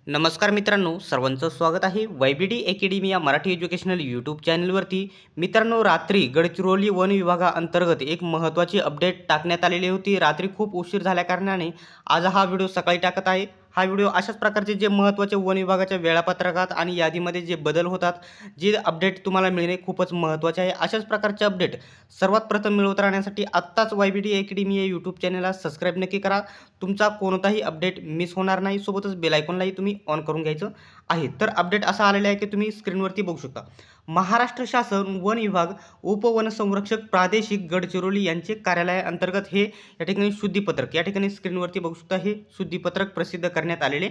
नमस्कार मित्रांनो, सर्वांचं स्वागत आहे YBD अकॅडमी या मराठी एज्युकेशनल यूट्यूब चॅनलवरती। मित्रांनो, रात्री गडचिरोली वन विभागाअंतर्गत एक महत्त्वाची अपडेट टाकण्यात आलेली होती। रात्री खूप उशीर झाल्या कारणाने आज हा व्हिडिओ सकाळी टाकत आहे। हा व्हिडिओ अशाच प्रकारचे जे महत्त्वाचे वन विभागाच्या वेळापत्रकात आणि यादीमध्ये जे बदल होतात, जे अपडेट तुम्हाला मिळणे खूपच महत्त्वाचे आहे। अशाच प्रकारचे अपडेट सर्वात प्रथम मिळवत राहण्यासाठी आत्ताच YBD अकॅडमी या यूट्यूब चॅनलला सबस्क्राईब नक्की करा। तुमचा कोणताही अपडेट मिस होणार नाही। सोबतच बेल आयकॉनलाही तुम्ही ऑन करून घ्यायचं आहे। तर अपडेट असा आलेला आहे की तुम्ही स्क्रीनवरती बघू शकता। महाराष्ट्र शासन वन विभाग उपवन संरक्षक प्रादेशिक गडचिरोली यांचे कार्यालय अंतर्गत हे या ठिकाणी शुद्धीपत्रक या ठिकाणी स्क्रीनवरती बघू शकता। हे शुद्धीपत्रक प्रसिद्ध करण्यात आलेले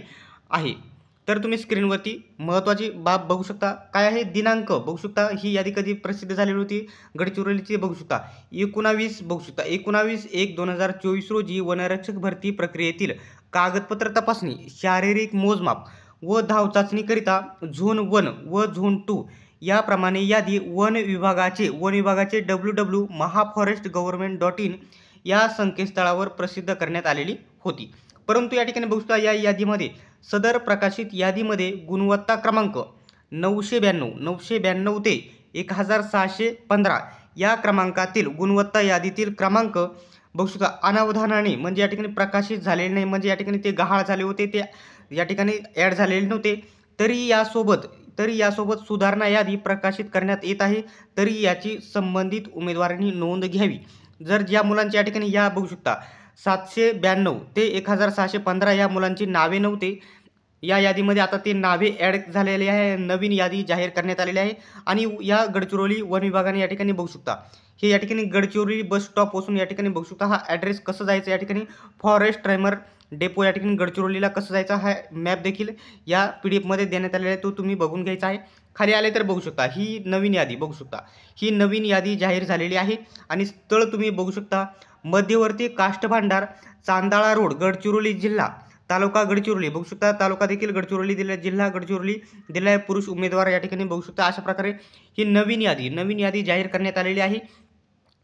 आहे। तर तुम्ही स्क्रीनवरती महत्त्वाची बाब बघू शकता, काय आहे दिनांक बघू शकता। ही यादी कधी प्रसिद्ध झालेली होती गडचिरोलीची बघू शकता 19 बघू शकता 19/1/2024 रोजी वनरक्षक भरती प्रक्रियेतील कागदपत्र तपासणी, शारीरिक मोजमाप व धाव चाचणीकरिता झोन 1 व झोन 2 याप्रमाणे यादी वन विभागाचे www.mahaforestgovernment.in या संकेतस्थळावर प्रसिद्ध करण्यात आलेली होती। परंतु या ठिकाणी बघू शकता या यादीमध्ये सदर प्रकाशित यादीमध्ये गुणवत्ता क्रमांक 992 ते 1615 या क्रमांकातील गुणवत्ता यादीतील क्रमांक बघू शकता अनावधानाने म्हणजे या ठिकाणी प्रकाशित झालेले नाही, म्हणजे या ठिकाणी ते गहाळ झाले होते, ते या ठिकाणी ॲड झालेले नव्हते। तरी यासोबत सुधारणा यादी प्रकाशित करण्यात येत आहे। तरी याची संबंधित उमेदवारांनी नोंद घ्यावी। जर ज्या मुलांची या ठिकाणी या बघू शकता 792 ते 1615 या मुलांची नावे नव्हते, या यादीमध्ये आता ते नावे ॲड झालेले आहे। नवीन यादी जाहीर करण्यात आलेली आहे। आणि या गडचिरोली वन विभागाने या ठिकाणी बघू शकता हे या ठिकाणी गडचिरोली बस स्टॉपपासून या ठिकाणी बघू शकता हा ॲड्रेस कसं जायचं या ठिकाणी फॉरेस्ट ट्रायमर डेपो या ठिकाणी गडचिरोलीला कसं जायचं हा मॅप देखील या PDF मध्ये देण्यात आलेला आहे, तो तुम्ही बघून घ्यायचा आहे। खाली आले तर बघू शकता ही नवीन यादी बघू शकता, ही नवीन यादी जाहीर झालेली आहे। आणि स्थळ तुम्ही बघू शकता मध्यवर्ती काष्ट भांडार, चांदाळा रोड, गडचिरोली जिल्हा, तालुका गडचिरोली बघू शकता, तालुका देखील गडचिरोली दिला, जिल्हा गडचिरोली दिला, पुरुष उमेदवार या ठिकाणी बघू शकता। अशा प्रकारे ही नवीन यादी जाहीर करण्यात आलेली आहे।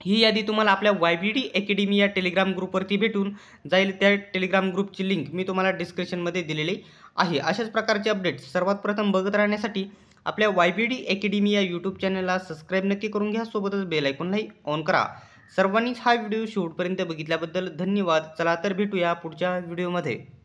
ही यादी तुम्हाला आपल्या YBD अकॅडमी या टेलिग्राम ग्रुपवरती भेटून जाईल। त्या टेलिग्राम ग्रुपची लिंक मी तुम्हाला डिस्क्रिप्शनमध्ये दिलेली आहे। अशाच प्रकारचे अपडेट्स सर्वात प्रथम बघत राहण्यासाठी आपल्या YBD अकॅडमी या यूट्यूब चॅनलला सबस्क्राईब नक्की करून घ्या। सोबतच बेल आयकॉनलाही ऑन करा। सर्वांनीच हा व्हिडिओ शेवटपर्यंत बघितल्याबद्दल धन्यवाद। चला तर भेटूया पुढच्या व्हिडिओमध्ये।